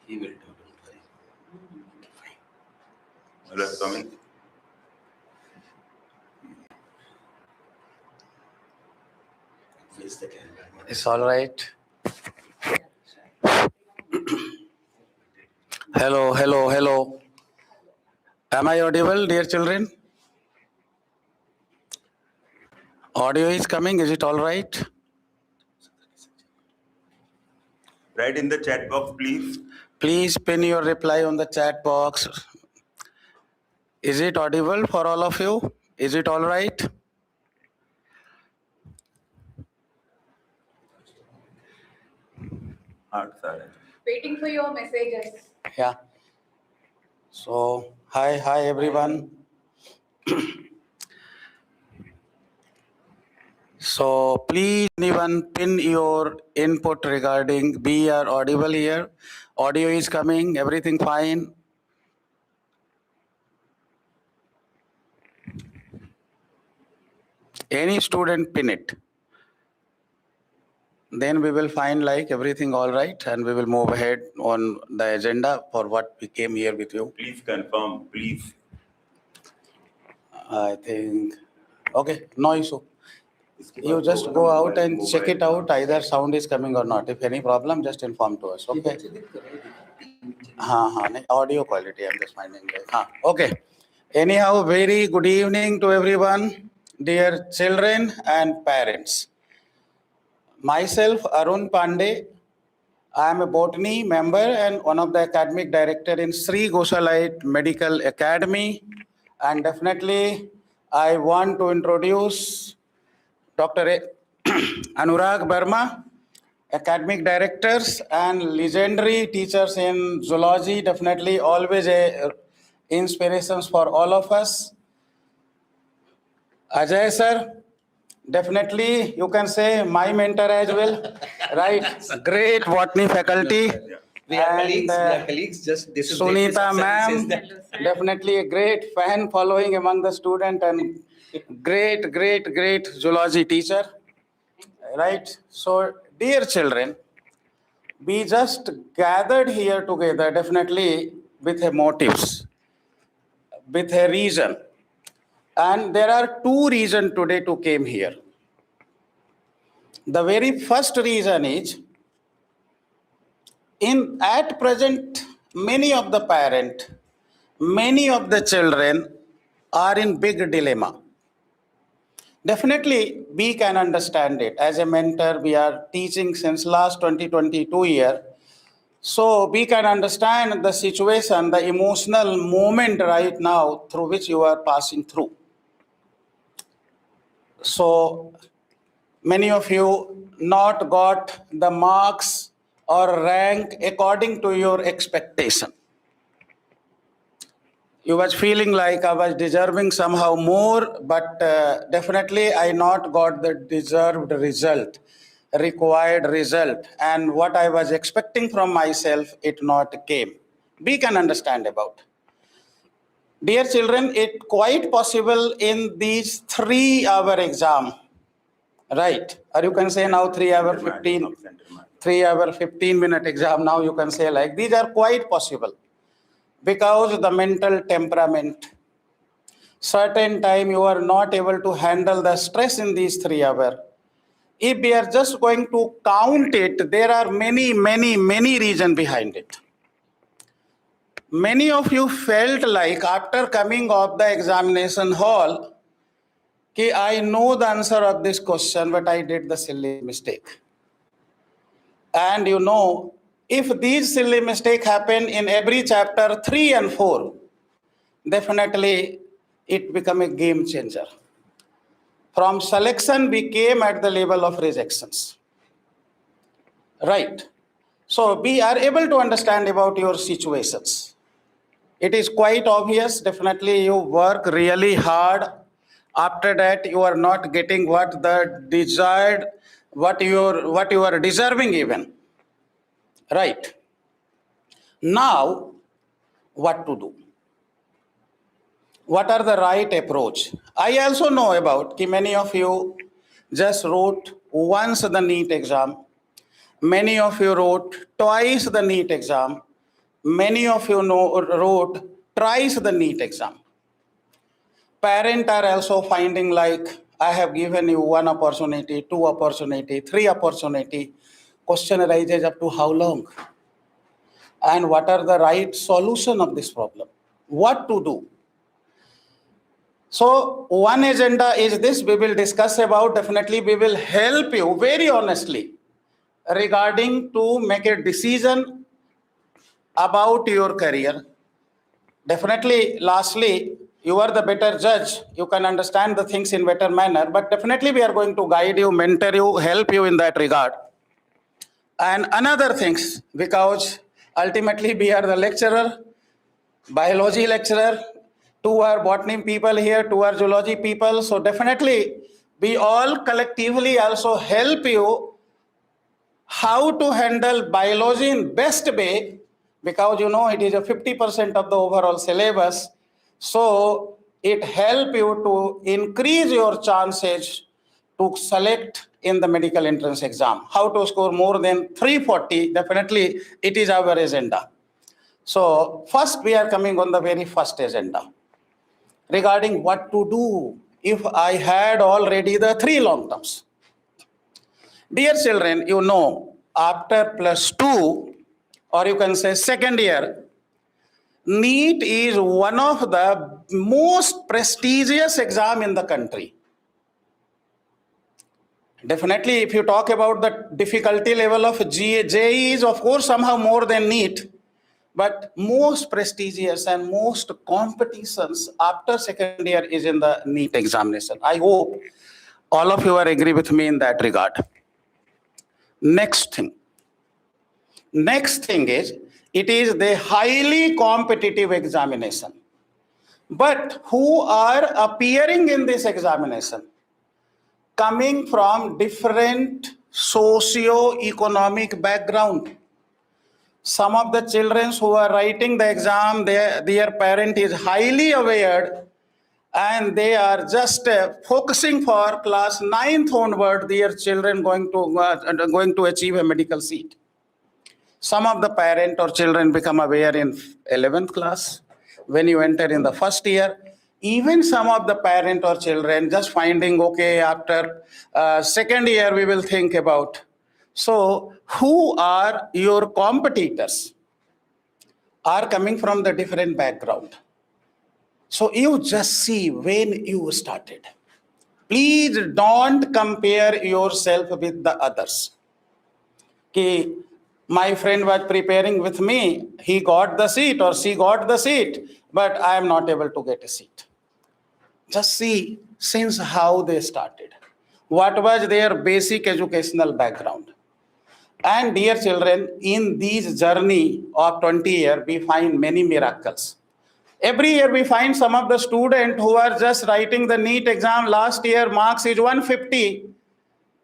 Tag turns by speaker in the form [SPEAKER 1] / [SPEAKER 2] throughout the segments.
[SPEAKER 1] He will do, don't worry. Okay, fine.
[SPEAKER 2] Let's come in.
[SPEAKER 1] Face the camera.
[SPEAKER 3] It's all right. Hello, hello, hello. Am I audible, dear children? Audio is coming. Is it all right?
[SPEAKER 2] Write in the chat box, please.
[SPEAKER 3] Please pin your reply on the chat box. Is it audible for all of you? Is it all right?
[SPEAKER 4] Waiting for your messages.
[SPEAKER 3] Yeah. So, hi everyone. So, please anyone pin your input regarding we are audible here. Audio is coming. Everything fine. Any student pin it. Then we will find like everything all right and we will move ahead on the agenda for what we came here with you.
[SPEAKER 2] Please confirm, please.
[SPEAKER 3] I think, okay, no issue. You just go out and check it out, either sound is coming or not. If any problem, just inform to us, okay? Audio quality, I'm just finding it. Okay. Anyhow, very good evening to everyone, dear children and parents. Myself, Arun Pandey. I am a botany member and one of the academic director in Sri Gosalite Medical Academy. And definitely, I want to introduce Dr. Anurag Verma, academic directors and legendary teachers in zoology, definitely always inspirations for all of us. Ajay sir, definitely you can say my mentor as well, right? Great botany faculty.
[SPEAKER 1] We are colleagues. Just this is
[SPEAKER 3] Sunita ma'am, definitely a great fan following among the student and great zoology teacher, right? So, dear children, we just gathered here together definitely with a motives, with a reason. And there are two reasons today to came here. The very first reason is, at present, many of the parents, many of the children are in big dilemma. Definitely, we can understand it. As a mentor, we are teaching since last 2022 year. So we can understand the situation, the emotional moment right now through which you are passing through. So many of you not got the marks or rank according to your expectation. You was feeling like I was deserving somehow more, but definitely I not got the deserved result, required result. And what I was expecting from myself, it not came. We can understand about. Dear children, it quite possible in these 3-hour exam, right? Or you can say now 3-hour 3-hour 15-minute exam, now you can say like, these are quite possible. Because the mental temperament, certain time you are not able to handle the stress in these 3 hours. If we are just going to count it, there are many reasons behind it. Many of you felt like after coming off the examination hall, I know the answer of this question, but I did the silly mistake. And you know, if these silly mistakes happen in every chapter 3 and 4, definitely it become a game changer. From selection, we came at the level of rejections. Right. So we are able to understand about your situations. It is quite obvious, definitely you work really hard. After that, you are not getting what the desired, what you are deserving even. Right. Now, what to do? What are the right approach? I also know about many of you just wrote once the NEET exam. Many of you wrote twice the NEET exam. many of you know, wrote twice the NEET exam. Parents are also finding like, I have given you 1 opportunity, 2 opportunity, 3 opportunity. Question arises up to how long? And what are the right solution of this problem? What to do? So one agenda is this, we will discuss about, definitely we will help you very honestly regarding to make a decision about your career. Definitely, lastly, you are the better judge. You can understand the things in better manner, but definitely we are going to guide you, mentor you, help you in that regard. And another things, because ultimately we are the lecturer, biology lecturer, 2 are botany people here, 2 are zoology people. So definitely we all collectively also help you how to handle biology in best way, because you know it is a 50% of the overall syllabus. So it help you to increase your chances to select in the medical entrance exam. How to score more than 340, definitely it is our agenda. So first we are coming on the very first agenda regarding what to do if I had already the 3 long terms. Dear children, you know, after +2, or you can say second year, NEET is one of the most prestigious exam in the country. Definitely, if you talk about the difficulty level of JEE is of course somehow more than NEET, but most prestigious and most competitions after second year is in the NEET examination. I hope all of you are agree with me in that regard. Next thing is, it is the highly competitive examination. But who are appearing in this examination? Coming from different socio-economic background. Some of the children who are writing the exam, their parent is highly aware and they are just focusing for class 9th onward, their children going to achieve a medical seat. Some of the parent or children become aware in 11th class, when you enter in the first year. Even some of the parent or children just finding, okay, after second year we will think about. So who are your competitors? Are coming from the different background. So you just see when you started. Please don't compare yourself with the others. My friend was preparing with me, he got the seat or she got the seat, but I am not able to get a seat. Just see since how they started. What was their basic educational background? And dear children, in this journey of 20 years, we find many miracles. Every year we find some of the students who are just writing the NEET exam. Last year marks is 150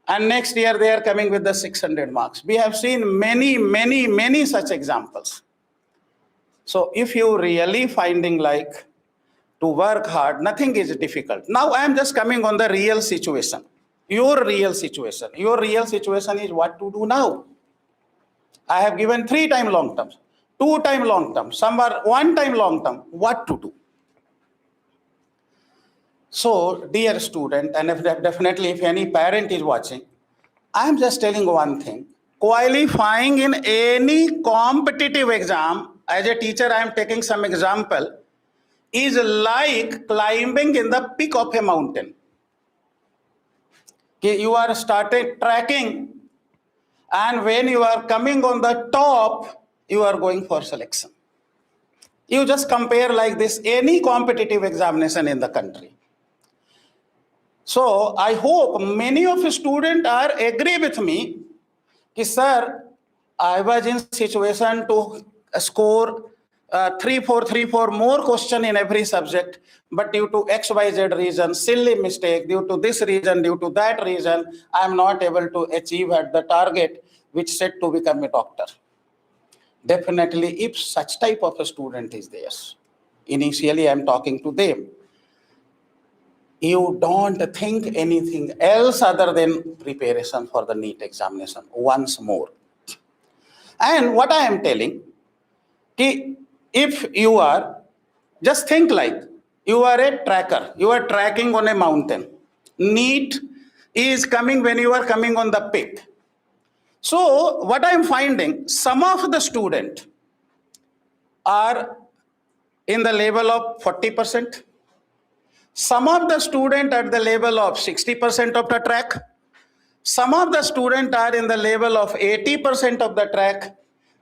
[SPEAKER 3] and next year they are coming with the 600 marks. We have seen many such examples. So if you really finding like to work hard, nothing is difficult. Now I am just coming on the real situation. Your real situation. Your real situation is what to do now. I have given 3 time long terms, 2 time long term, some are 1 time long term. What to do? So, dear student, and definitely if any parent is watching, I am just telling one thing. Qualifying in any competitive exam, as a teacher, I am taking some example, is like climbing in the peak of a mountain. You are started trekking, and when you are coming on the top, you are going for selection. You just compare like this, any competitive examination in the country. So I hope many of you students are agree with me, sir, I was in situation to score 3-4 more question in every subject, but due to XYZ reason, silly mistake, due to this reason, due to that reason, I am not able to achieve at the target which set to become a doctor. Definitely, if such type of a student is there, initially I am talking to them, you don't think anything else other than preparation for the NEET examination once more. And what I am telling, if you are, just think like you are a tracker, you are tracking on a mountain. NEET is coming when you are coming on the peak. So what I am finding, some of the students are in the level of 40%. Some of the students at the level of 60% of the track. Some of the students are in the level of 80% of the track.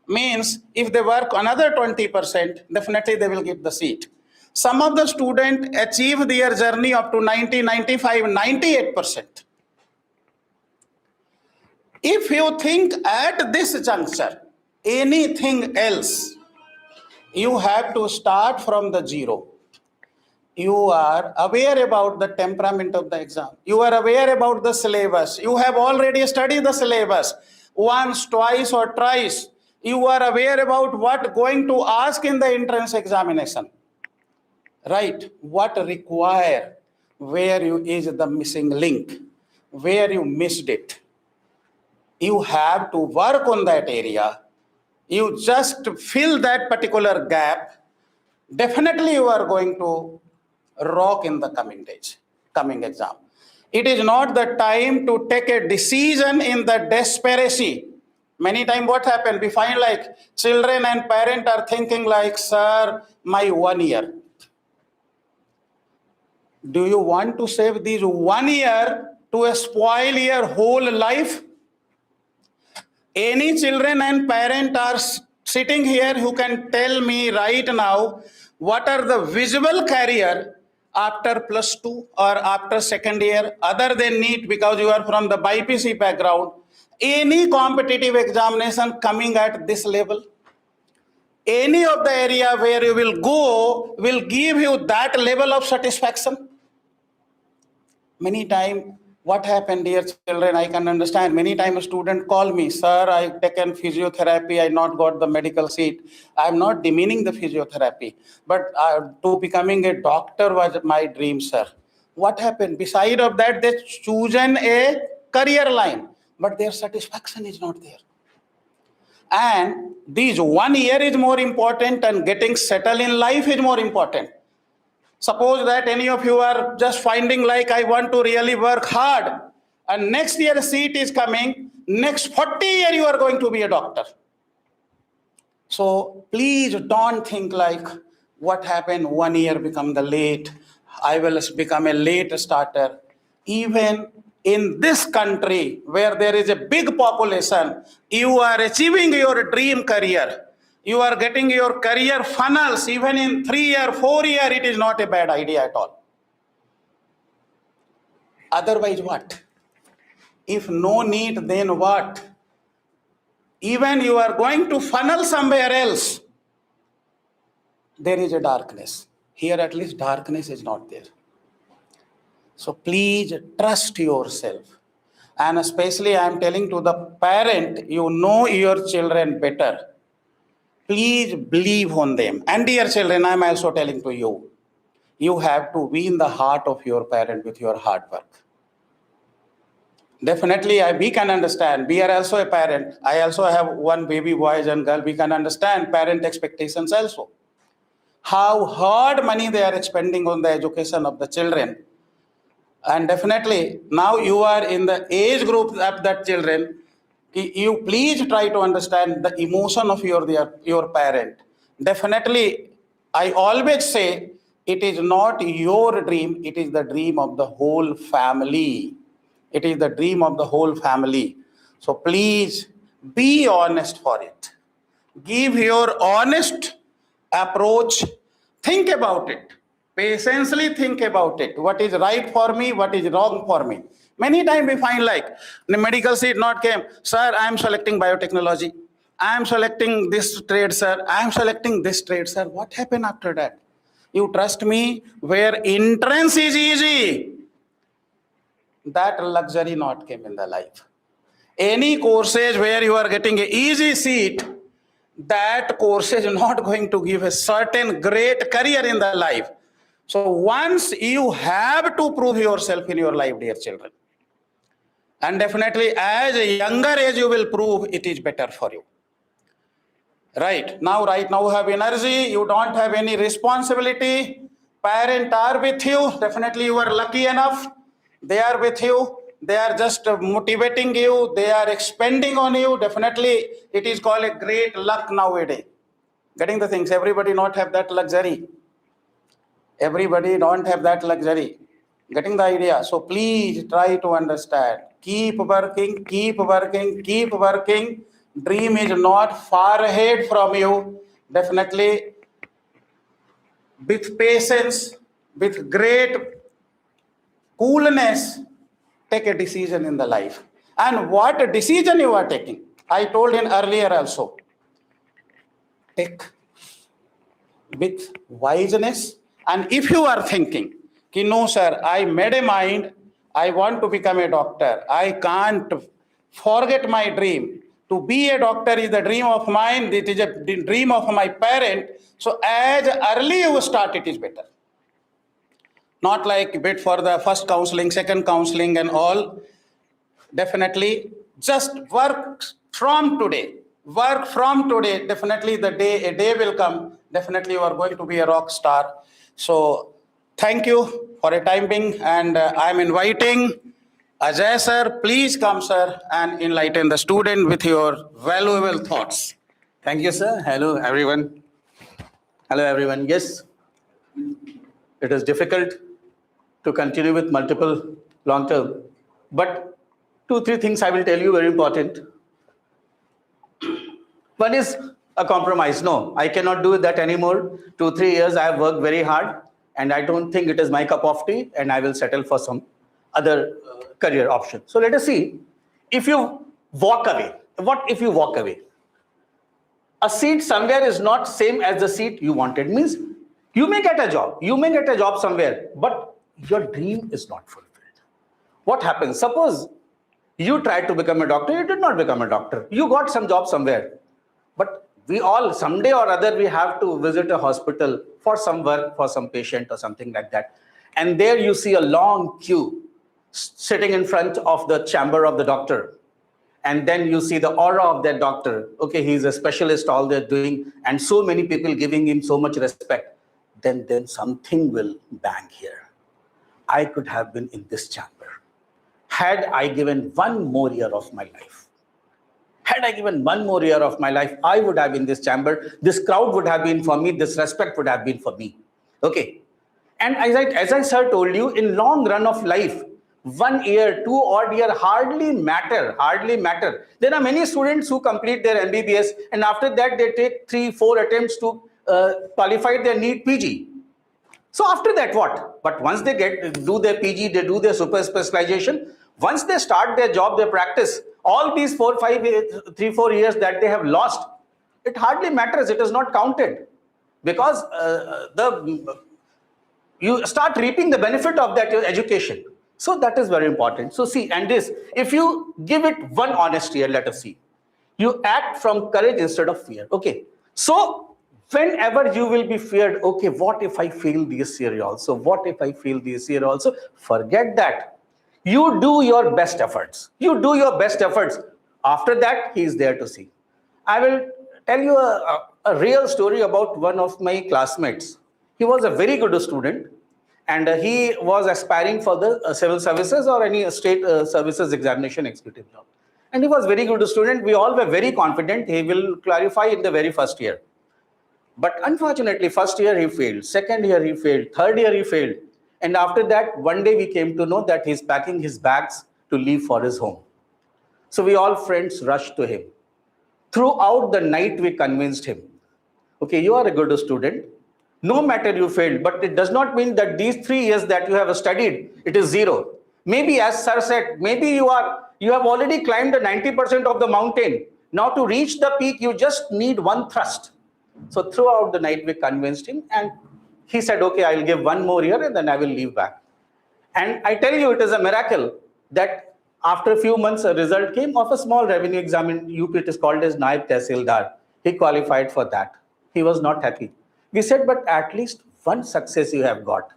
[SPEAKER 3] Means if they work another 20%, definitely they will get the seat. Some of the students achieve their journey up to 90, 95, 98%. If you think at this juncture, anything else, you have to start from the zero. You are aware about the temperament of the exam. You are aware about the syllabus. You have already studied the syllabus once, twice, or thrice. You are aware about what going to ask in the entrance examination. Right? What require, where you is the missing link, where you missed it. You have to work on that area. You just fill that particular gap. Definitely you are going to rock in the coming days, coming exam. It is not the time to take a decision in the desperation. Many times what happens, we find like children and parents are thinking like, sir, my 1 year. Do you want to save these 1 year to spoil your whole life? Any children and parent are sitting here who can tell me right now what are the visible career after +2 or after second year other than NEET, because you are from the BPC background, any competitive examination coming at this level, any of the area where you will go will give you that level of satisfaction. Many times, what happened, dear children, I can understand. Many times a student call me, sir, I taken physiotherapy, I not got the medical seat. I'm not demeaning the physiotherapy, but to becoming a doctor was my dream, sir. What happened? Beside of that, they chosen a career line, but their satisfaction is not there. And these 1 year is more important and getting settled in life is more important. Suppose that any of you are just finding like, I want to really work hard, and next year seat is coming, next 40 years you are going to be a doctor. So please don't think like what happened 1 year become the late, I will become a late starter. Even in this country where there is a big population, you are achieving your dream career. You are getting your career funnels even in 3 year, 4 year, it is not a bad idea at all. Otherwise what? If no NEET, then what? Even you are going to funnel somewhere else, there is a darkness. Here at least darkness is not there. So please trust yourself. And especially I am telling to the parent, you know your children better. Please believe on them. And dear children, I am also telling to you, you have to win the heart of your parent with your hard work. Definitely, we can understand. We are also a parent. I also have one baby, boys and girl. We can understand parent expectations also. How hard money they are spending on the education of the children. And definitely, now you are in the age group of that children. You please try to understand the emotion of your parent. Definitely, I always say it is not your dream, it is the dream of the whole family. It is the dream of the whole family. So please be honest for it. Give your honest approach. Think about it. Patiently think about it. What is right for me? What is wrong for me? Many times we find like the medical seat not came. Sir, I am selecting biotechnology. I am selecting this trade, sir. I am selecting this trade, sir. What happened after that? You trust me, where entrance is easy, that luxury not came in the life. Any courses where you are getting an easy seat, that course is not going to give a certain great career in the life. So once you have to prove yourself in your life, dear children. And definitely as a younger age you will prove, it is better for you. Right now you have energy, you don't have any responsibility. Parents are with you, definitely you are lucky enough. They are with you, they are just motivating you, they are expanding on you. Definitely it is called a great luck nowadays. Getting the things, everybody not have that luxury. Everybody don't have that luxury. Getting the idea? So please try to understand. Keep working, keep working, keep working. Dream is not far ahead from you. Definitely, with patience, with great coolness, take a decision in the life. And what a decision you are taking. I told in earlier also. Take with wiseness. And if you are thinking, ki no sir, I made a mind, I want to become a doctor, I can't forget my dream. To be a doctor is the dream of mine, it is a dream of my parent. So as early you start, it is better. Not like wait for the first counseling, second counseling and all. Definitely just work from today. Work from today. Definitely a day will come. Definitely you are going to be a rock star. So thank you for a time being, and I'm inviting Ajay sir, please come sir and enlighten the student with your valuable thoughts.
[SPEAKER 5] Thank you, sir. Hello, everyone. Hello, everyone. Yes, it is difficult to continue with multiple long term, but 3 things I will tell you very important. One is a compromise. No, I cannot do that anymore. 3 years I have worked very hard, and I don't think it is my cup of tea, and I will settle for some other career option. So let us see. If you walk away, what if you walk away? A seat somewhere is not same as the seat you wanted. Means you may get a job somewhere, but your dream is not fulfilled. What happens? Suppose you tried to become a doctor, you did not become a doctor. You got some job somewhere, but we all someday or other we have to visit a hospital for some work, for some patient or something like that, and there you see a long queue sitting in front of the chamber of the doctor. And then you see the aura of that doctor. Okay, he's a specialist, all they're doing, and so many people giving him so much respect. Then something will bang here. I could have been in this chamber. Had I given one more year of my life. Had I given one more year of my life, I would have been in this chamber. This crowd would have been for me. This respect would have been for me. Okay. And as I sir told you, in long run of life, 1 year, 2 odd year hardly matter. There are many students who complete their MBBS, and after that they take 3-4 attempts to qualify their NEET PG. So after that what? But once they do their PG, they do their super specialization. Once they start their job, their practice, all these 3-4 years that they have lost, it hardly matters. It is not counted, because you start reaping the benefit of that education. So that is very important. So see, and this, if you give it one honest year, let us see. You act from courage instead of fear. Okay. So whenever you will be feared, okay, what if I fail this year also? What if I fail this year also? Forget that. You do your best efforts. You do your best efforts. After that, he is there to see. I will tell you a real story about one of my classmates. He was a very good student, and he was aspiring for the civil services or any state services examination executive job. And he was very good student. We all were very confident he will clarify in the very first year. But unfortunately, first year he failed, second year he failed, third year he failed. And after that, one day we came to know that he's packing his bags to leave for his home. So we all friends rushed to him. Throughout the night, we convinced him, okay, you are a good student. No matter you failed, but it does not mean that these 3 years that you have studied, it is zero. Maybe as sir said, maybe you have already climbed the 90% of the mountain. Now to reach the peak, you just need one thrust. So throughout the night, we convinced him, and he said, okay, I'll give one more year and then I will leave back. And I tell you, it is a miracle that after a few months, a result came of a small revenue exam in UP. It is called as Naib Tehsildar. He qualified for that. He was not happy. We said, but at least one success you have got.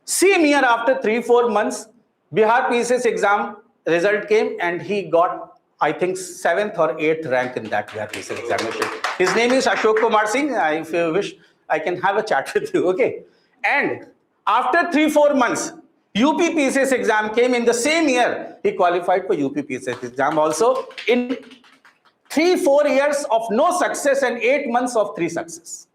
[SPEAKER 5] Same year, after 3-4 months, Bihar PCS exam result came, and he got I think 7th or 8th rank in that recent examination. His name is Ashok Kumar Singh. If you wish, I can have a chat with you, okay? And after 3-4 months, UPPCS exam came in the same year. He qualified for UPPCS exam also in 3-4 years of no success and 8 months of 3 success.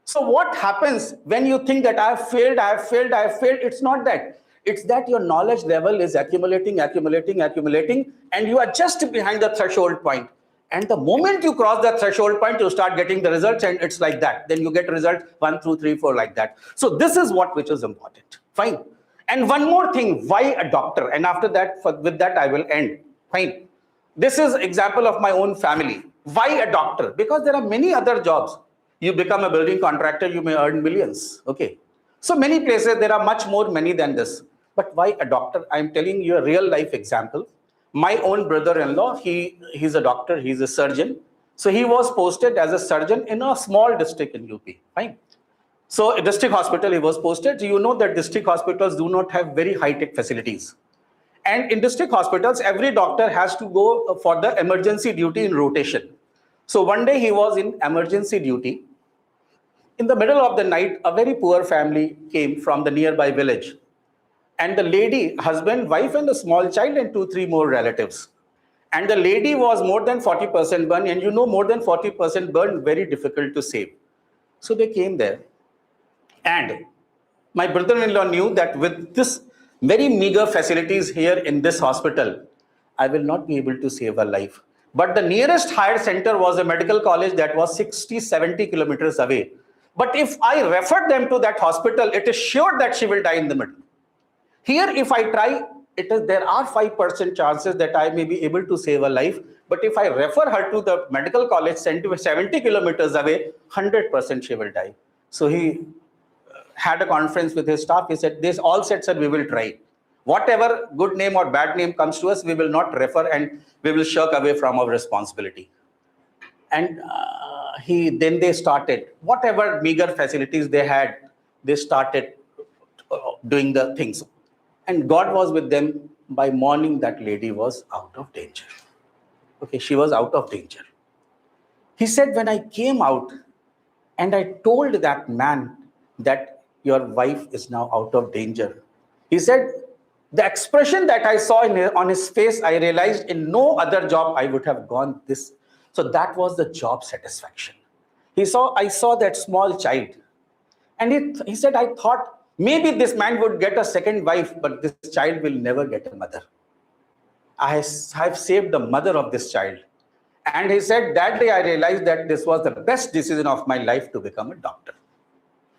[SPEAKER 5] So what happens when you think that I have failed, it's not that. It's that your knowledge level is accumulating, and you are just behind the threshold point. And the moment you cross the threshold point, you start getting the results, and it's like that. Then you get result 1, 2, 3, 4 like that. So this is which is important. Fine. And one more thing, why a doctor? And after that, with that I will end. Fine. This is example of my own family. Why a doctor? Because there are many other jobs. You become a building contractor, you may earn millions. Okay. So many places, there are much more money than this. But why a doctor? I'm telling you a real life example. My own brother-in-law, he's a doctor, he's a surgeon. So he was posted as a surgeon in a small district in UP. Fine. So a district hospital, he was posted. You know that district hospitals do not have very high-tech facilities. And in district hospitals, every doctor has to go for the emergency duty in rotation. So one day he was in emergency duty. In the middle of the night, a very poor family came from the nearby village. And the lady, husband, wife, and a small child, and 2-3 more relatives. And the lady was more than 40% burned. And you know, more than 40% burned, very difficult to save. So they came there. And my brother-in-law knew that with this very meager facilities here in this hospital, I will not be able to save her life. But the nearest higher center was a medical college that was 60-70 kilometers away. But if I refer them to that hospital, it is sure that she will die in the middle. Here, if I try, there are 5% chances that I may be able to save her life. But if I refer her to the medical college 70 kilometers away, 100% she will die. So he had a conference with his staff. He said, they all said, sir, we will try. Whatever good name or bad name comes to us, we will not refer, and we will shirk away from our responsibility. And then they started, whatever meager facilities they had, they started doing the things. And God was with them. By morning, that lady was out of danger. Okay, she was out of danger. He said, when I came out and I told that man that your wife is now out of danger, he said, the expression that I saw on his face, I realized in no other job I would have gone this. So that was the job satisfaction. I saw that small child. And he said, I thought maybe this man would get a second wife, but this child will never get a mother. I have saved the mother of this child. And he said, that day I realized that this was the best decision of my life to become a doctor.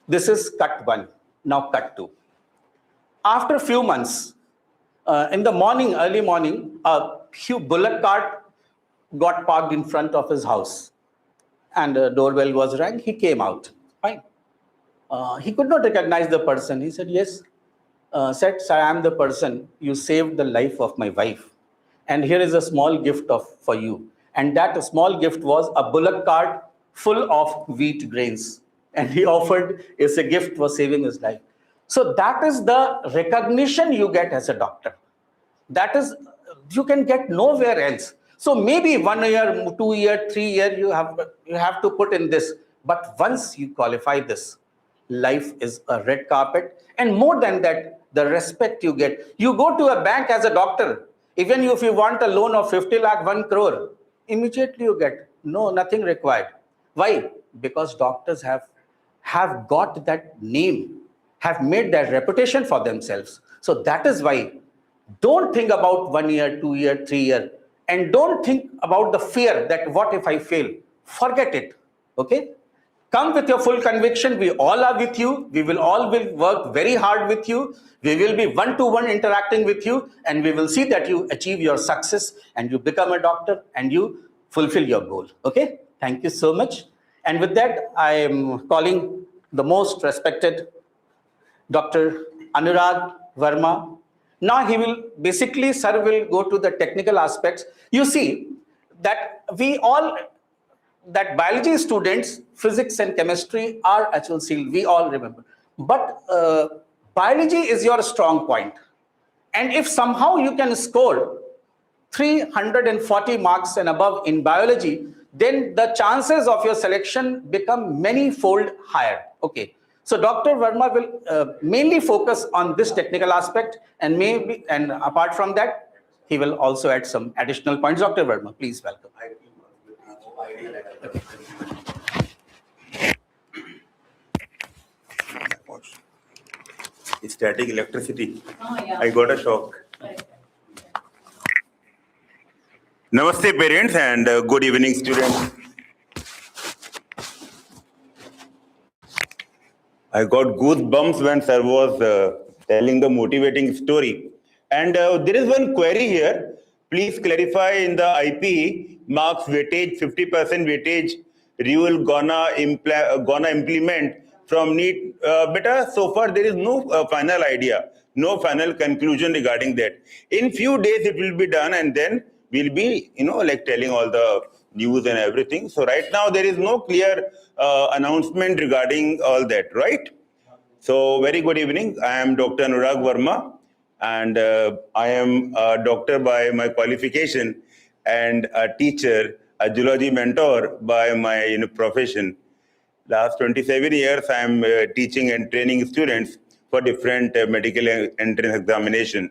[SPEAKER 5] This is cut 1. Now cut 2. After a few months, in the morning, early morning, a bullock cart got parked in front of his house. And the doorbell was rang. He came out. Fine. He could not recognize the person. He said, yes. Said, sir, I am the person. You saved the life of my wife. And here is a small gift for you. And that small gift was a bullock cart full of wheat grains. And he offered as a gift for saving his life. So that is the recognition you get as a doctor. That is, you can get nowhere else. So maybe 1 year, 2 year, 3 year, you have to put in this. But once you qualify this, life is a red carpet. And more than that, the respect you get. You go to a bank as a doctor. Even if you want a loan of 50 lakh, 1 crore, immediately you get. No, nothing required. Why? Because doctors have got that name, have made that reputation for themselves. So that is why don't think about 1 year, 2 year, 3 year, and don't think about the fear that what if I fail? Forget it. Okay? Come with your full conviction. We all are with you. We will all work very hard with you. We will be one-to-one interacting with you, and we will see that you achieve your success and you become a doctor and you fulfill your goal. Okay? Thank you so much. And with that, I am calling the most respected Dr. Anurag Verma. Now sir will go to the technical aspects. You see that that biology students, physics and chemistry are HLC, we all remember. But biology is your strong point. And if somehow you can score 340 marks and above in biology, then the chances of your selection become many-fold higher. Okay. So Dr. Verma will mainly focus on this technical aspect, and apart from that, he will also add some additional points. Dr. Verma, please welcome.
[SPEAKER 2] Static electricity.
[SPEAKER 4] Oh, yeah.
[SPEAKER 2] I got a shock.
[SPEAKER 4] Right.
[SPEAKER 2] Namaste, parents, and good evening, students. I got goosebumps when sir was telling the motivating story. And there is one query here. Please clarify in the IP marks weightage, 50% weightage rule gonna implement from NEET. Beta, so far there is no final idea, no final conclusion regarding that. In few days it will be done, and then we'll be, like telling all the news and everything. So right now there is no clear announcement regarding all that, right? So very good evening. I am Dr. Anurag Verma, and I am a doctor by my qualification and a teacher, a zoology mentor by my profession. Last 27 years, I am teaching and training students for different medical entrance examination.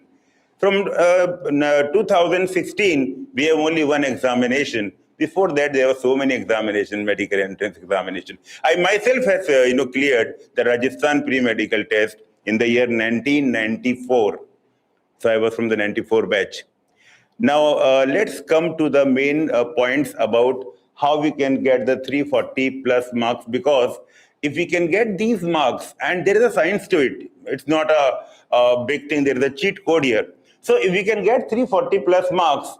[SPEAKER 2] From 2016, we have only one examination. Before that, there were so many examinations, medical entrance examination. I myself has, cleared the Rajasthan pre-medical test in the year 1994. So I was from the 94 batch. Now, let's come to the main points about how we can get the 340 plus marks, because if we can get these marks, and there is a science to it, it's not a big thing, there is a cheat code here. So if we can get 340 plus marks,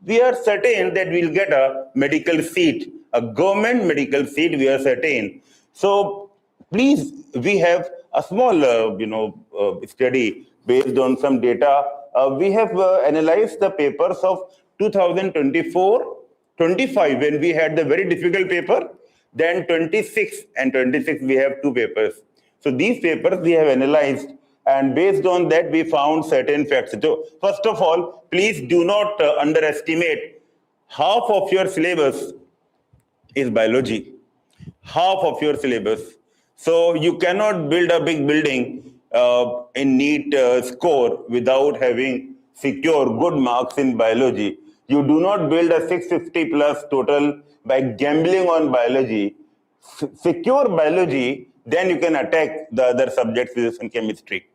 [SPEAKER 2] we are certain that we'll get a medical seat, a government medical seat, we are certain. So please, we have a small, study based on some data. We have analyzed the papers of 2024-25 when we had the very difficult paper. Then 26 and 26 we have two papers. So these papers we have analyzed, and based on that we found certain facts. So first of all, please do not underestimate. Half of your syllabus is biology. Half of your syllabus. So you cannot build a big building in NEET score without having secure good marks in biology. You do not build a 650 plus total by gambling on biology. Secure biology, then you can attack the other subjects, physics and chemistry.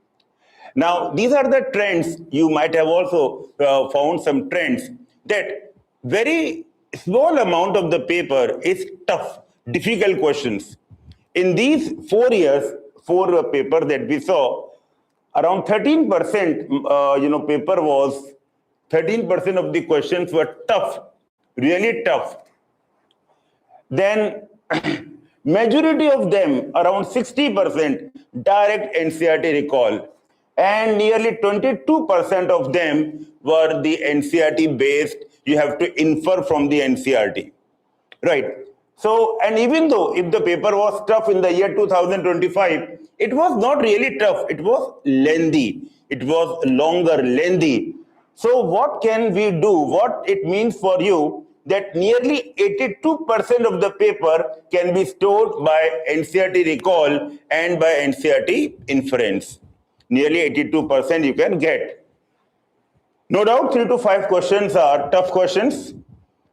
[SPEAKER 2] Now, these are the trends. You might have also found some trends that very small amount of the paper is tough, difficult questions. In these 4 years, four papers that we saw, around 13%, paper was 13% of the questions were tough, really tough. Then majority of them, around 60%, direct NCERT recall. And nearly 22% of them were the NCERT based. You have to infer from the NCERT, right? So, and even though if the paper was tough in the year 2025, it was not really tough. It was lengthy. It was longer, lengthy. So what can we do? What it means for you that nearly 82% of the paper can be stored by NCERT recall and by NCERT inference. Nearly 82% you can get. No doubt 3 to 5 questions are tough questions.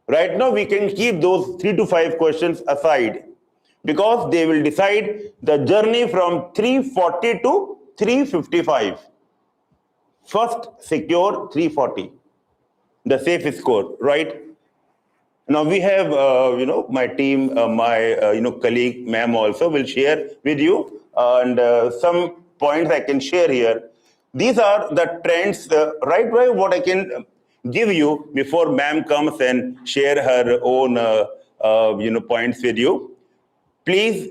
[SPEAKER 2] Right now we can keep those 3 to 5 questions aside because they will decide the journey from 340 to 355. First secure 340, the safe score, right? Now we have, my team, my, colleague, ma'am also will share with you and some points I can share here. These are the trends, right away what I can give you before ma'am comes and share her own, points with you. Please,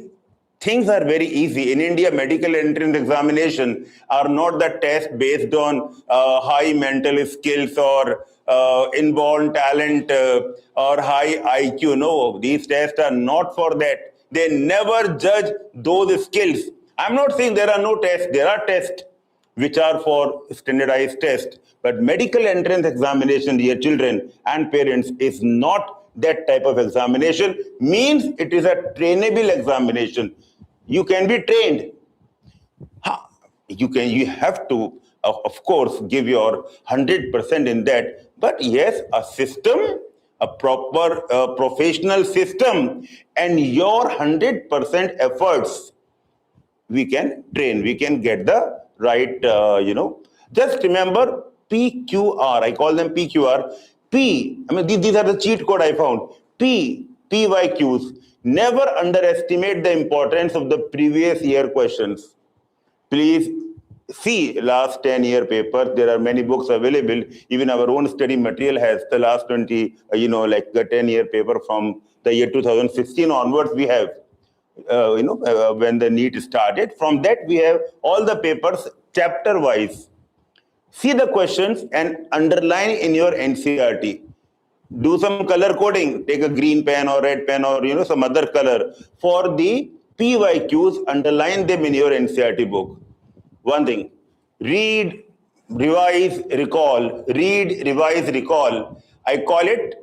[SPEAKER 2] things are very easy. In India, medical entrance examination are not the test based on high mental skills or inborn talent or high IQ. No, these tests are not for that. They never judge those skills. I'm not saying there are no tests. There are tests which are for standardized tests. But medical entrance examination, dear children and parents, is not that type of examination. Means it is a trainable examination. You can be trained. You have to, of course, give your 100% in that. But yes, a system, a proper professional system, and your 100% efforts, we can train, we can get the right, just remember PQR, I call them PQR. These are the cheat code I found. PYQs. Never underestimate the importance of the previous year questions. Please see last 10-year papers. There are many books available. Even our own study material has the last 20, like the 10-year paper from the year 2016 onwards we have. When the NEET started. From that, we have all the papers chapter-wise. See the questions and underline in your NCERT. Do some color coding. Take a green pen or red pen or some other color. For the PYQs, underline them in your NCERT book. One thing, read, revise, recall. Read, revise, recall. I call it,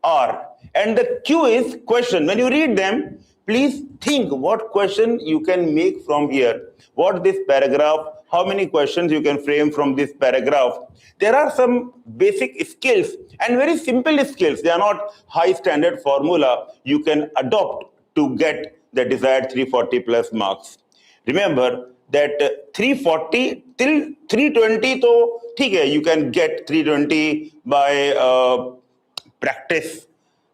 [SPEAKER 2] R. And the Q is question. When you read them, please think what question you can make from here. What this paragraph, how many questions you can frame from this paragraph. There are some basic skills and very simple skills. They are not high standard formula you can adopt to get the desired 340 plus marks. Remember that 340 till 320, so you can get 320 by practice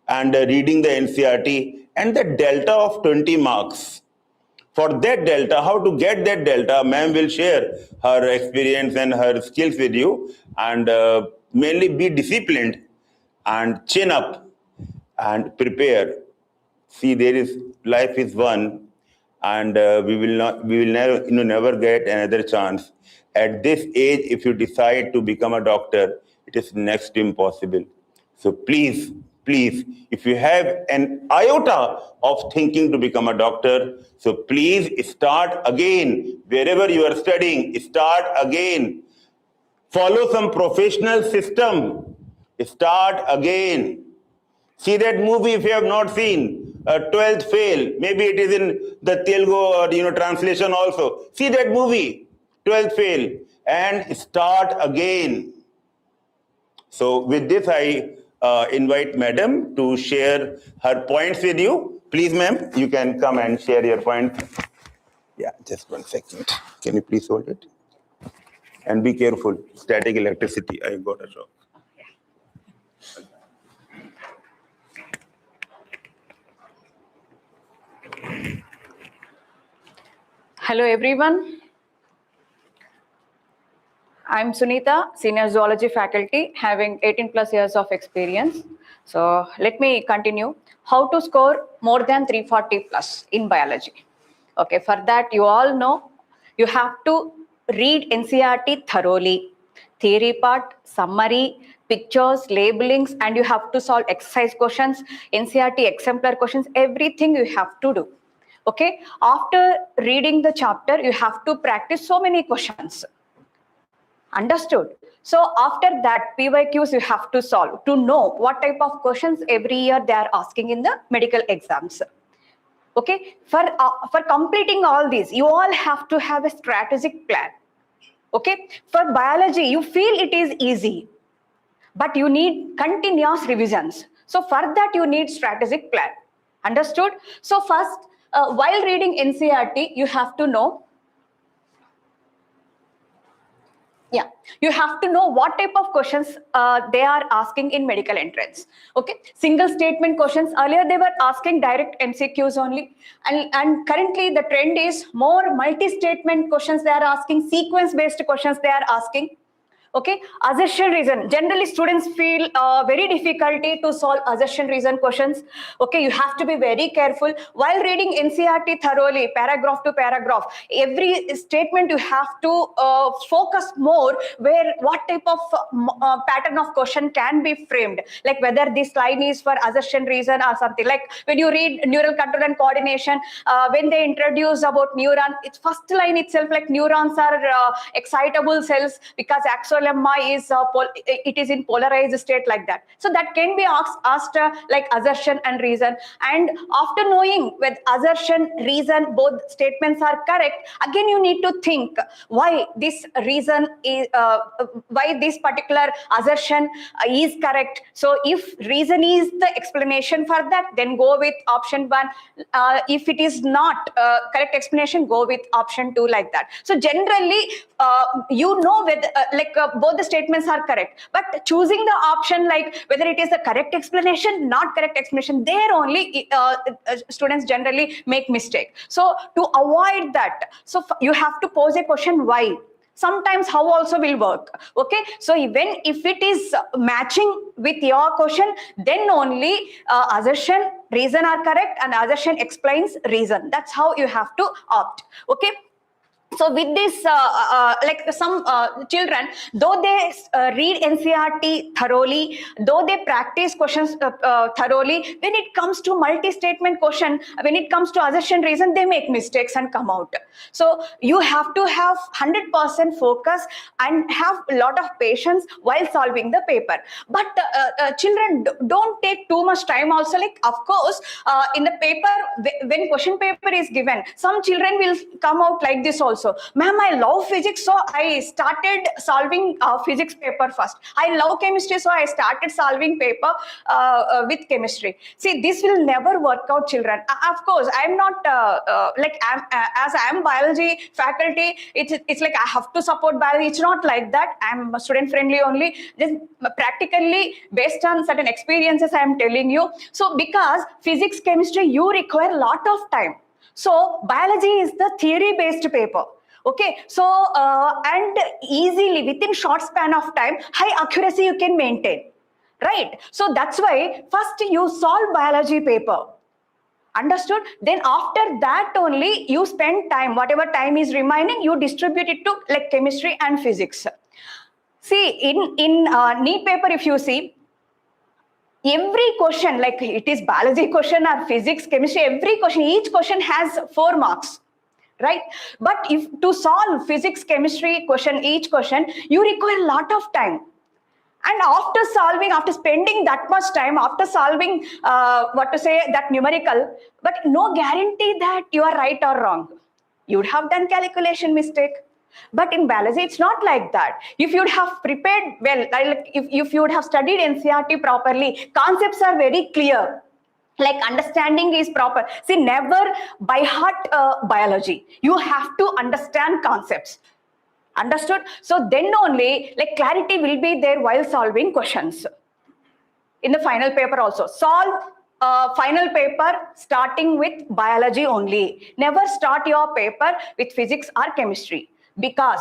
[SPEAKER 2] and reading the NCERT, and the delta of 20 marks. For that delta, how to get that delta, ma'am will share her experience and her skills with you, and mainly be disciplined and chin up and prepare. See, life is one, and we will never get another chance. At this age, if you decide to become a doctor, it is next to impossible. So please, if you have an iota of thinking to become a doctor, so please start again. Wherever you are studying, start again. Follow some professional system. Start again. See that movie if you have not seen, 12th Fail. Maybe it is in the Telugu or translation also. See that movie, 12th Fail, and start again. So with this, I invite Madam to share her points with you. Please, ma'am, you can come and share your points. Yeah, just 1 second. Can you please hold it? And be careful. Static electricity. I got a shock.
[SPEAKER 4] Hello, everyone. I'm Sunita, Senior Zoology Faculty, having 18 plus years of experience. So let me continue. How to score more than 340 plus in biology. Okay, for that you all know, you have to read NCERT thoroughly. Theory part, summary, pictures, labelings, and you have to solve exercise questions, NCERT exemplar questions, everything you have to do. Okay, after reading the chapter, you have to practice so many questions. Understood? So after that, PYQs you have to solve to know what type of questions every year they are asking in the medical exams. Okay, for completing all these, you all have to have a strategic plan. Okay, for biology, you feel it is easy, but you need continuous revisions. So for that, you need strategic plan. Understood? So first, while reading NCERT, you have to know. Yeah, you have to know what type of questions they are asking in medical entrance. Okay, single statement questions. Earlier they were asking direct MCQs only, and currently the trend is more multi-statement questions they are asking, sequence-based questions they are asking. Okay, assertion reason. Generally, students feel very difficulty to solve assertion reason questions. Okay, you have to be very careful while reading NCERT thoroughly, paragraph to paragraph. Every statement you have to focus more where what type of pattern of question can be framed, like whether this line is for assertion reason or something. Like when you read neural control and coordination, when they introduce about neuron, its first line itself, like neurons are excitable cells because axonlemma is it is in polarized state, like that. So that can be asked like assertion and reason. And after knowing with assertion reason both statements are correct, again you need to think why this reason is why this particular assertion is correct. So if reason is the explanation for that, then go with option 1. If it is not correct explanation, go with option 2, like that. So generally you know whether both the statements are correct, but choosing the option like whether it is the correct explanation, not correct explanation, there only students generally make mistake. So to avoid that, so you have to pose a question why. Sometimes how also will work. Okay, so even if it is matching with your question, then only assertion reason are correct and assertion explains reason. That's how you have to opt. Okay. So with this, like some children, though they read NCERT thoroughly, though they practice questions thoroughly, when it comes to multi-statement question, when it comes to assertion reason, they make mistakes and come out. So you have to have 100% focus and have a lot of patience while solving the paper. But children don't take too much time also. Like, of course, in the paper, when question paper is given, some children will come out like this also. Ma'am, I love physics, so I started solving physics paper first. I love chemistry, so I started solving paper with chemistry. See, this will never work out, children. Of course, I'm not as I am biology faculty, it's like I have to support biology. It's not like that. I'm student friendly only. Just practically based on certain experiences I am telling you. So because physics, chemistry, you require a lot of time. So biology is the theory-based paper. Okay, so and easily within short span of time, high accuracy you can maintain, right? So that's why first you solve biology paper. Understood? Then after that only you spend time, whatever time is remaining, you distribute it to like chemistry and physics. See, in NEET paper, if you see, every question, like it is biology question or physics, chemistry, every question, each question has 4 marks, right? But if to solve physics, chemistry question, each question, you require a lot of time. And after solving, after spending that much time, after solving, that numerical, but no guarantee that you are right or wrong. You would have done calculation mistake. But in biology, it's not like that. If you would have prepared well, like if you would have studied NCERT properly, concepts are very clear. Like understanding is proper. See, never by heart biology. You have to understand concepts. Understood? So then only like clarity will be there while solving questions. In the final paper also. Solve final paper starting with biology only. Never start your paper with physics or chemistry. Because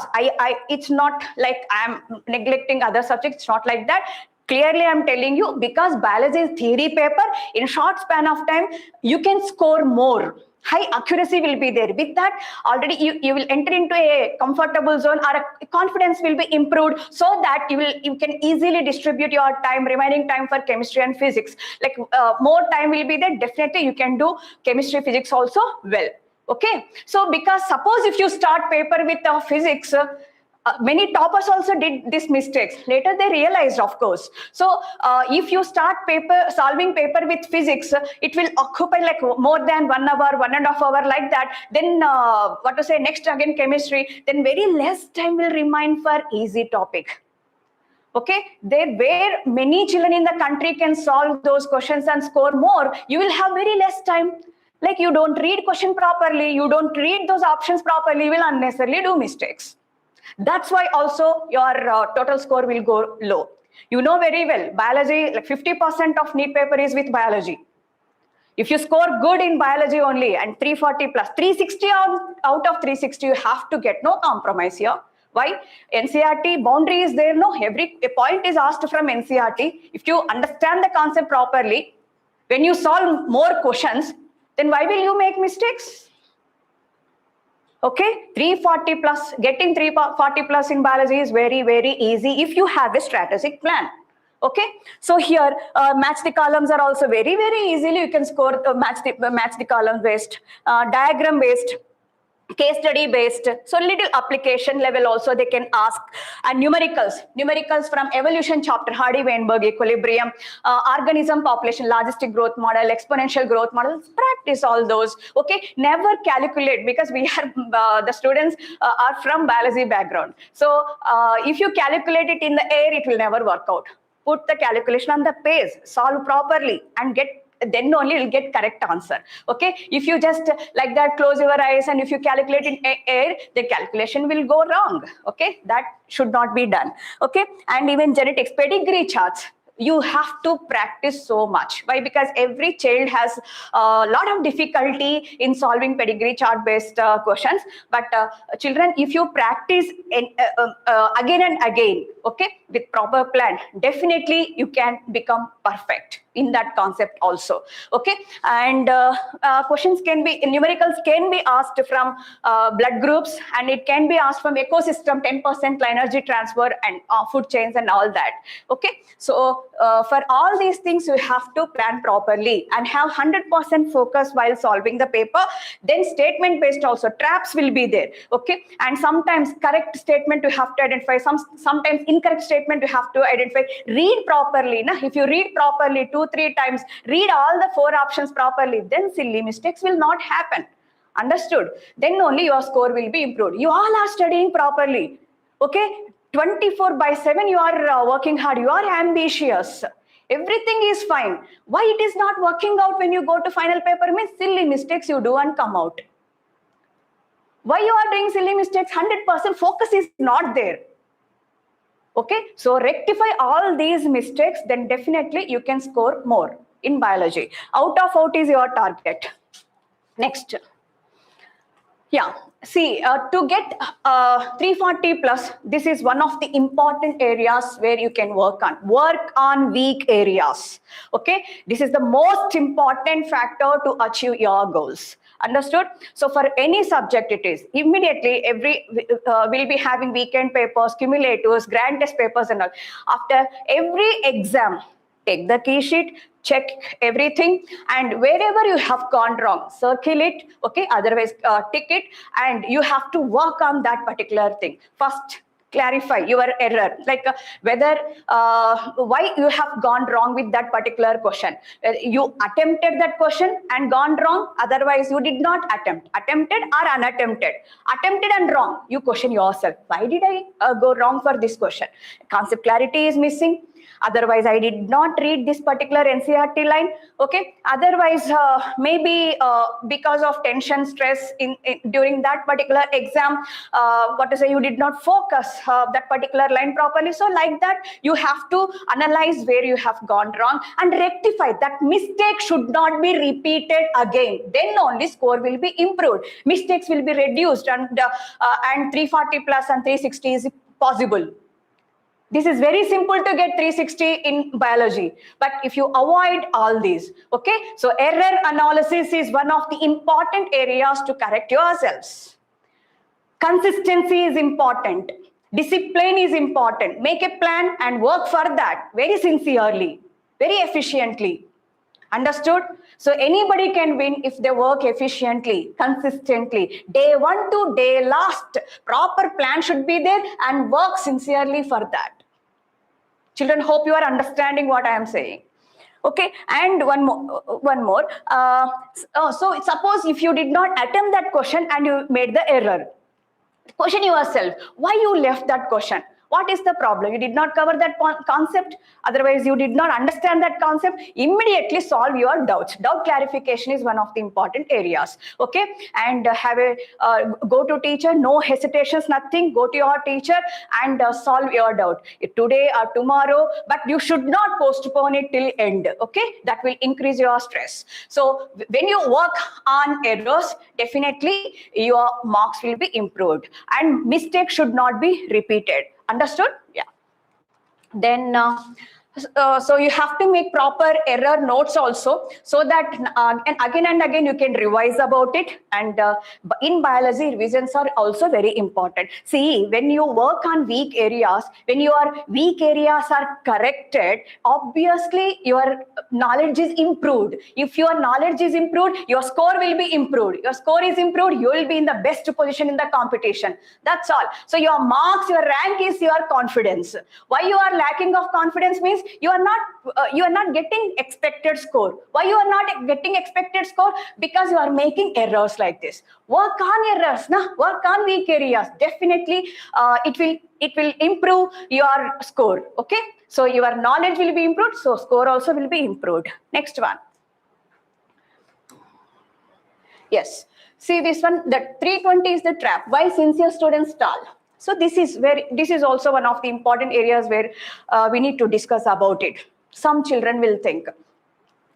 [SPEAKER 4] it's not like I'm neglecting other subjects. It's not like that. Clearly, I'm telling you, because biology is theory paper, in short span of time, you can score more. High accuracy will be there. With that, already you will enter into a comfortable zone, or a confidence will be improved, so that you can easily distribute your time, remaining time for chemistry and physics. Like more time will be there. Definitely, you can do chemistry, physics also well. Okay. So because suppose if you start paper with physics, many toppers also did these mistakes. Later they realized, of course. So if you start solving paper with physics, it will occupy like more than 1 hour, 1.5 hours, like that. Then next again chemistry. Then very less time will remain for easy topic. Okay, where many children in the country can solve those questions and score more, you will have very less time. Like you don't read question properly, you don't read those options properly, you will unnecessarily do mistakes. That's why also your total score will go low. You know very well, biology, like 50% of NEET paper is with biology. If you score good in biology only and 340 plus, 360 out of 360 you have to get, no compromise here. Why? NCERT boundary is there, no? Every point is asked from NCERT. If you understand the concept properly, when you solve more questions, then why will you make mistakes? Okay, 340 plus, getting 340 plus in biology is very, very easy if you have a strategic plan. Okay, so here match the columns are also very, very easily you can score match the column based, diagram based, case study based, so little application level also they can ask, and numericals from evolution chapter, Hardy-Weinberg equilibrium, organism population logistic growth model, exponential growth models, practice all those. Okay, never calculate, because we are the students are from biology background, so if you calculate it in the air, it will never work out. Put the calculation on the page, solve properly, and then only you'll get correct answer. Okay, if you just like that close your eyes and if you calculate in air, the calculation will go wrong. Okay, that should not be done. Okay, and even genetics pedigree charts, you have to practice so much. Why? Because every child has a lot of difficulty in solving pedigree chart based questions, but children, if you practice again and again, okay, with proper plan, definitely you can become perfect in that concept also. Okay, and questions can be, numericals can be asked from blood groups, and it can be asked from ecosystem, 10% energy transfer and food chains and all that. Okay, so for all these things you have to plan properly and have 100% focus while solving the paper. Then statement based also, traps will be there. Okay, and sometimes correct statement you have to identify, sometimes incorrect statement you have to identify. Read properly. Nah? If you read properly 2-3 times, read all the 4 options properly, then silly mistakes will not happen. Understood? Then only your score will be improved. You all are studying properly. Okay, 24/7 you are working hard, you are ambitious, everything is fine. Why it is not working out when you go to final paper? Means silly mistakes you do and come out. Why you are doing silly mistakes? 100% focus is not there. Okay, so rectify all these mistakes, then definitely you can score more in biology. Out of out is your target. Next. Yeah, see, to get 340 plus, this is one of the important areas where you can work on. Work on weak areas. Okay, this is the most important factor to achieve your goals. Understood? So for any subject it is, immediately we'll be having weekend papers, cumulatives, grand test papers and all. After every exam, take the key sheet, check everything, and wherever you have gone wrong, circle it, okay, otherwise tick it, and you have to work on that particular thing. First, clarify your error, like whether why you have gone wrong with that particular question. You attempted that question and gone wrong, otherwise you did not attempt. Attempted or unattempted. Attempted and wrong, you question yourself, why did I go wrong for this question? Concept clarity is missing. Otherwise, I did not read this particular NCERT line. Okay. Otherwise, maybe because of tension, stress during that particular exam, you did not focus that particular line properly. So like that, you have to analyze where you have gone wrong and rectify. That mistake should not be repeated again. Then only score will be improved. Mistakes will be reduced, and 340 plus and 360 is possible. This is very simple to get 360 in biology, but if you avoid all these, okay, so error analysis is one of the important areas to correct yourselves. Consistency is important. Discipline is important. Make a plan and work for that very sincerely, very efficiently. Understood? So anybody can win if they work efficiently, consistently. Day 1 to day last, proper plan should be there and work sincerely for that. Children, hope you are understanding what I am saying. Okay, and one more. So suppose if you did not attempt that question and you made the error, question yourself, why you left that question? What is the problem? You did not cover that concept. Otherwise, you did not understand that concept. Immediately solve your doubts. Doubt clarification is one of the important areas. Okay, and have a go to teacher. No hesitations, nothing. Go to your teacher and solve your doubt today or tomorrow. But you should not postpone it till end. Okay, that will increase your stress. So when you work on errors, definitely your marks will be improved, and mistakes should not be repeated. Understood? Yeah. Then so you have to make proper error notes also, so that and again you can revise about it. And in biology, revisions are also very important. See, when you work on weak areas, when your weak areas are corrected, obviously your knowledge is improved. If your knowledge is improved, your score will be improved. Your score is improved, you will be in the best position in the competition. That's all. So your marks, your rank is your confidence. Why you are lacking of confidence means you are not getting expected score. Why you are not getting expected score? Because you are making errors like this. Work on errors, work on weak areas. Definitely it will improve your score. Okay, so your knowledge will be improved, so score also will be improved. Next one. Yes, see this one, the 320 is the trap. Why sincere students stall? So this is also one of the important areas where we need to discuss about it. Some children will think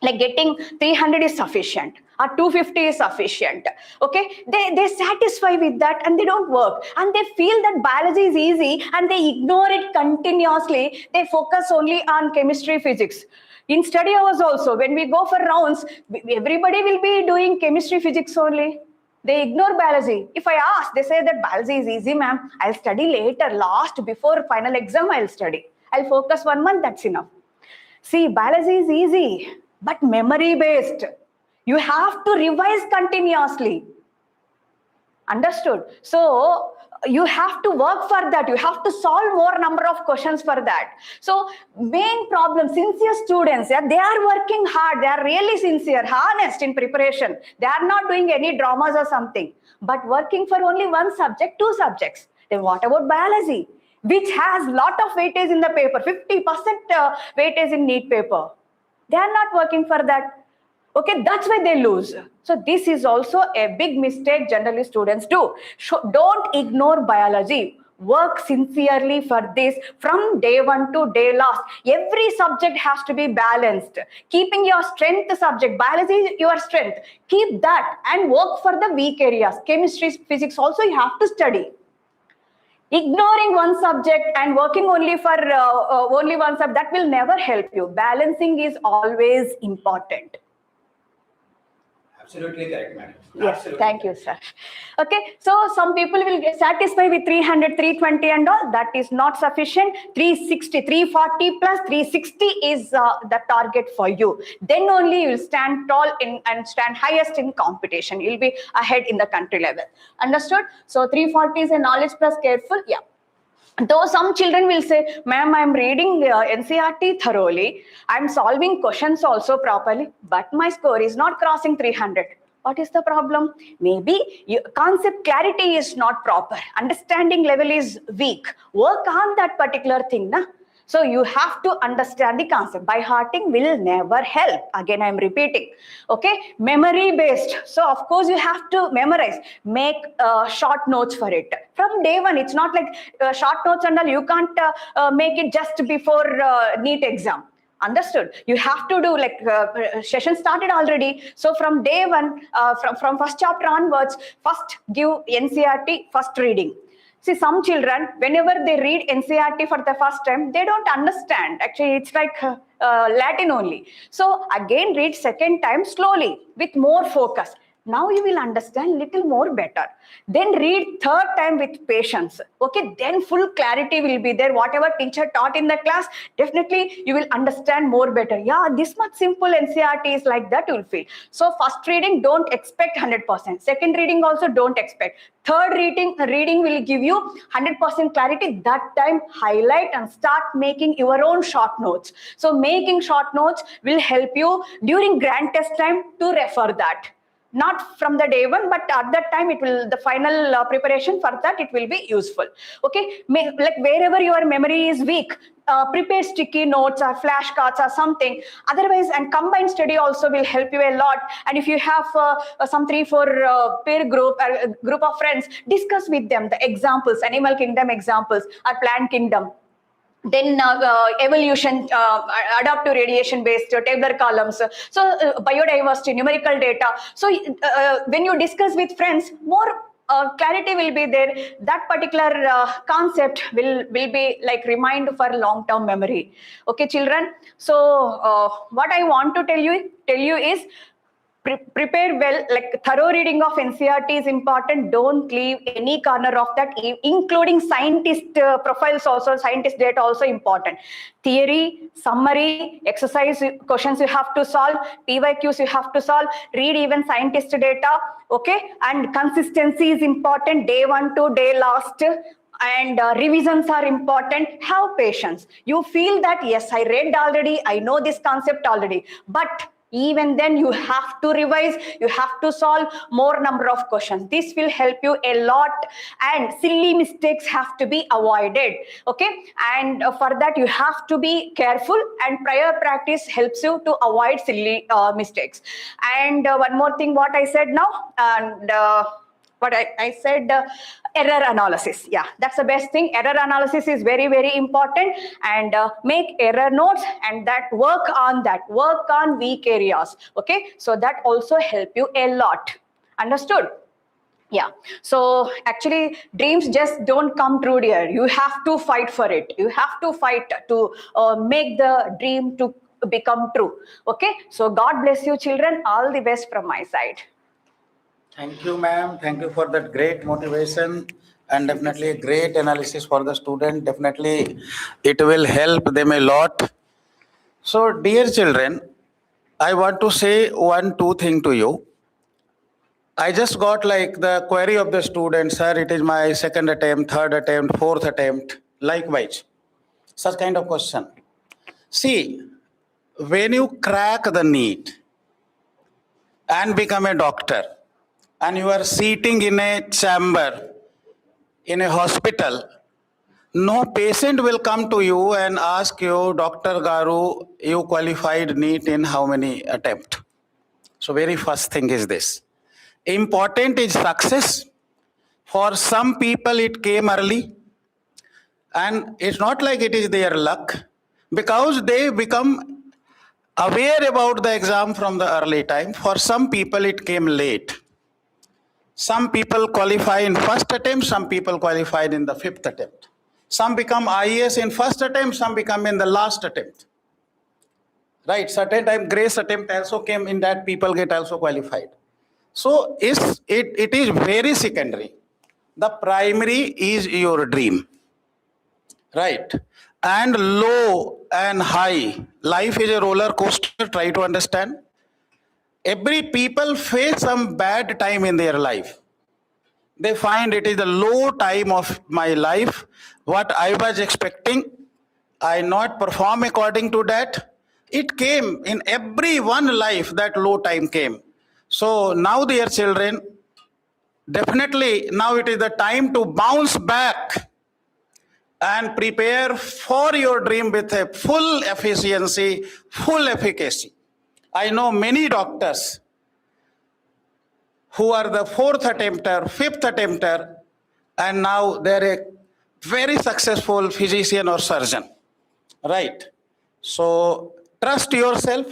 [SPEAKER 4] like getting 300 is sufficient or 250 is sufficient. Okay, they satisfy with that and they don't work, and they feel that biology is easy and they ignore it continuously. They focus only on chemistry, physics. In study hours also, when we go for rounds, everybody will be doing chemistry, physics only. They ignore biology. If I ask, they say that biology is easy, ma'am. I'll study later, before final exam, I'll study. I'll focus 1 month, that's enough. See, biology is easy, but memory based. You have to revise continuously. Understood? So you have to work for that. You have to solve more number of questions for that. So main problem, sincere students, yeah, they are working hard. They are really sincere, honest in preparation. They are not doing any dramas or something, but working for only one subject, 2 subjects. Then what about biology, which has lot of weightage in the paper, 50% weightage in NEET paper? They are not working for that. Okay, that's why they lose. So this is also a big mistake generally students do. Don't ignore biology. Work sincerely for this from day 1 to day last. Every subject has to be balanced. Keeping your strength subject, biology is your strength. Keep that and work for the weak areas. Chemistry, physics also you have to study. Ignoring one subject and working only for only one subject, that will never help you. Balancing is always important.
[SPEAKER 1] Absolutely correct, madam.
[SPEAKER 4] Yes,
[SPEAKER 1] Absolutely
[SPEAKER 4] thank you, sir. Okay, so some people will get satisfied with 300, 320 and all. That is not sufficient. 360, 340 plus 360 is the target for you. Then only you will stand tall and stand highest in competition. You will be ahead in the country level. Understood? So 340 is a knowledge plus careful. Yeah. Though some children will say, ma'am, I'm reading NCERT thoroughly, I'm solving questions also properly, but my score is not crossing 300. What is the problem? Maybe concept clarity is not proper, understanding level is weak. Work on that particular thing, na? So you have to understand the concept. By hearting will never help. Again, I'm repeating. Okay, memory based. So of course you have to memorize. Make short notes for it. From day 1, it's not like short notes and all. You can't make it just before NEET exam. Understood? You have to do like session started already. So from day 1, from first chapter onwards, first give NCERT first reading. See, some children, whenever they read NCERT for the first time, they don't understand. Actually, it's like Latin only. So again, read second time slowly with more focus. Now you will understand little more better. Then read third time with patience. Okay, then full clarity will be there. Whatever teacher taught in the class, definitely you will understand more better. Yeah, this much simple NCERT is like that, you will feel. So first reading, don't expect 100%. Second reading also don't expect. Third reading will give you 100% clarity. That time highlight and start making your own short notes. So making short notes will help you during grand test time to refer that. not from the day one, but at that time it will, the final preparation for that, it will be useful. Okay, like wherever your memory is weak, prepare sticky notes or flashcards or something. Otherwise, and combined study also will help you a lot. And if you have some 3-4 peer group, group of friends, discuss with them the examples, animal kingdom examples or plant kingdom. Then evolution, adaptive radiation based tabular columns, biodiversity, numerical data. So when you discuss with friends, more clarity will be there. That particular concept will be like remind for long-term memory. Okay, children. So what I want to tell you is, prepare well, like thorough reading of NCERT is important. Don't leave any corner of that, including scientist profiles also, scientist data also important. Theory, summary, exercise questions you have to solve, PYQs you have to solve, read even scientist data, okay? And consistency is important, day 1 to day last. And revisions are important. Have patience. You feel that, yes, I read already, I know this concept already, but even then you have to revise, you have to solve more number of questions. This will help you a lot, and silly mistakes have to be avoided. Okay, and for that you have to be careful, and prior practice helps you to avoid silly mistakes. And one more thing what I said now, and what I said, error analysis. Yeah, that's the best thing. Error analysis is very, very important, and make error notes, and that work on weak areas. Okay, so that also help you a lot. Understood? Yeah. So actually, dreams just don't come true, dear. You have to fight for it. You have to fight to make the dream to become true. Okay. So God bless you, children. All the best from my side.
[SPEAKER 3] Thank you, ma'am. Thank you for that great motivation and definitely a great analysis for the student. Definitely, it will help them a lot. So, dear children, I want to say 2 things to you. I just got like the query of the student, sir, it is my 2nd attempt, 3rd attempt, 4th attempt, likewise. Such kind of question. See, when you crack the NEET and become a doctor, and you are sitting in a chamber in a hospital, no patient will come to you and ask you, Dr. Garu, you qualified NEET in how many attempts? So very first thing is this. Important is success. For some people it came early, and it's not like it is their luck, because they become aware about the exam from the early time. For some people it came late. Some people qualify in 1st attempt, some people qualified in the 5th attempt. Some become IAS in 1st attempt, some become in the last attempt. Right, certain time grace attempt also came, in that people get also qualified. So it is very secondary. The primary is your dream. Right, and low and high. Life is a roller coaster, try to understand. Every people face some bad time in their life. They find it is the low time of my life. What I was expecting, I not perform according to that. It came in every one life, that low time came. So now, dear children, definitely now it is the time to bounce back and prepare for your dream with a full efficiency, full efficacy. I know many doctors who are the 4th attempter, 5th attempter, and now they're a very successful physician or surgeon. Right? So trust yourself,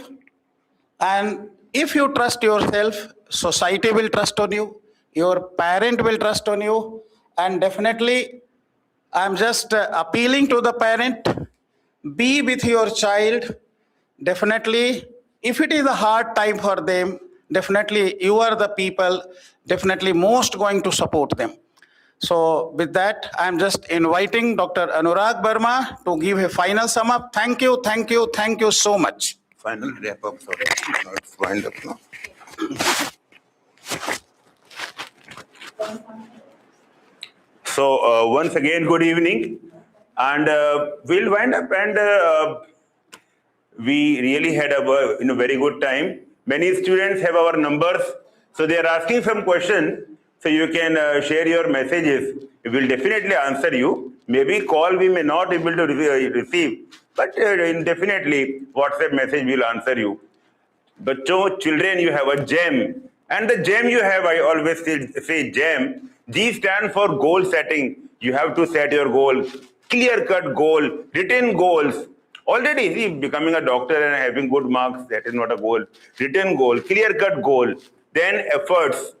[SPEAKER 3] and if you trust yourself, society will trust on you, your parent will trust on you, and definitely I'm just appealing to the parent, be with your child. Definitely, if it is a hard time for them, definitely you are the people definitely most going to support them. So with that, I'm just inviting Dr. Anurag Verma to give a final sum up. Thank you, thank you, thank you so much.
[SPEAKER 2] Final wrap up, sorry. Not wind up now. So once again, good evening, and we'll wind up, and we really had a very good time. Many students have our numbers, So they are asking some question. So you can share your messages. We will definitely answer you. Maybe call we may not able to receive, but definitely WhatsApp message will answer you. But children, you have a gem, and the gem you have, I always say gem. G stand for goal setting. You have to set your goal, clear-cut goal, written goals. Already, see, becoming a doctor and having good marks, that is not a goal. Written goal, clear-cut goal. Then efforts,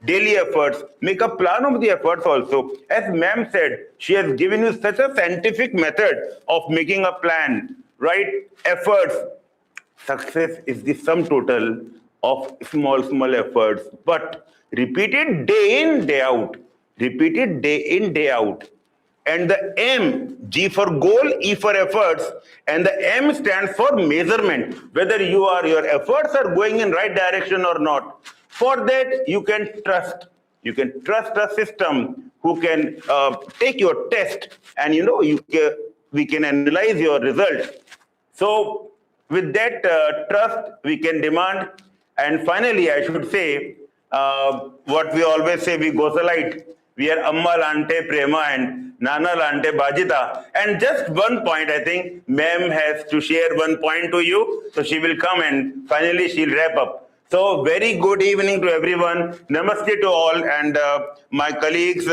[SPEAKER 2] daily efforts. Make a plan of the efforts also. As ma'am said, she has given you such a scientific method of making a plan, right? Efforts. Success is the sum total of small efforts, but repeated day in, day out. Repeated day in, day out. And the M, G for goal, E for efforts, and the M stands for measurement, whether your efforts are going in right direction or not. For that, you can trust. You can trust a system who can take your test, and we can analyze your result. So with that trust, we can demand. And finally, I should say, what we always say, we Gosalite, we are Amma Lante Prema and Nana Lante Bajita. And just one point, I think, ma'am has to share one point to you. So she will come and finally she'll wrap up. So very good evening to everyone. Namaste to all, and my colleagues,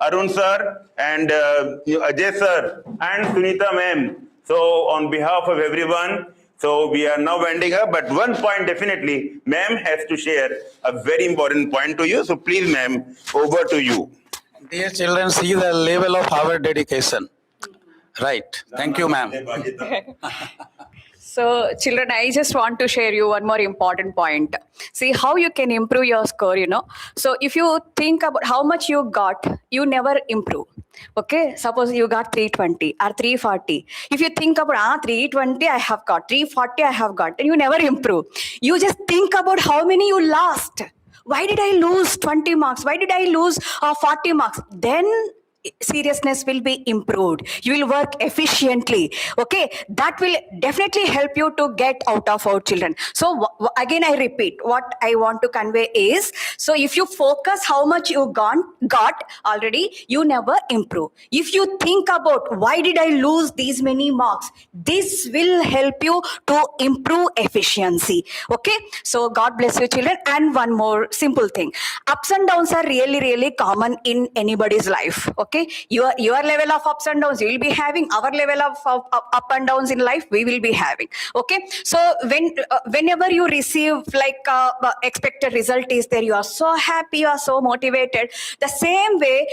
[SPEAKER 2] Arun sir and Ajay sir and Sunita ma'am. So on behalf of everyone, so we are now winding up, but one point definitely, ma'am has to share a very important point to you. So please, ma'am, over to you.
[SPEAKER 3] Dear children, see the level of our dedication. Right. Thank you, ma'am.
[SPEAKER 4] So, children, I just want to share you one more important point. See how you can improve your score, So, if you think about how much you got, you never improve. Okay, suppose you got 320 or 340. If you think about 320 I have got, 340 I have got, and you never improve. You just think about how many you lost. Why did I lose 20 marks? Why did I lose 40 marks? Then seriousness will be improved. You will work efficiently. Okay, that will definitely help you to get out of our children. So again, I repeat, what I want to convey is, so if you focus how much you got already, you never improve. If you think about why did I lose these many marks, this will help you to improve efficiency. Okay, so God bless you, children. And one more simple thing, ups and downs are really common in anybody's life. Okay, your level of ups and downs you will be having, our level of up and downs in life we will be having. Okay, so whenever you receive like expected result is there, you are so happy, you are so motivated. The same way,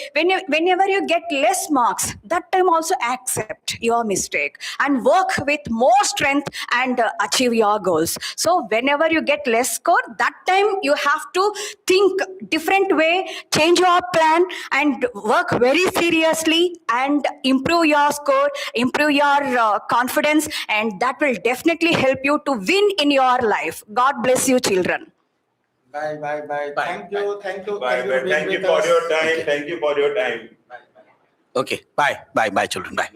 [SPEAKER 4] whenever you get less marks, that time also accept your mistake and work with more strength and achieve your goals. So whenever you get less score, that time you have to think different way, change your plan and work very seriously and improve your score, improve your confidence, and that will definitely help you to win in your life. God bless you, children.
[SPEAKER 3] Bye. Thank you.
[SPEAKER 2] Bye. Thank you for your time. Thank you for your time.
[SPEAKER 5] Okay, bye, children, bye.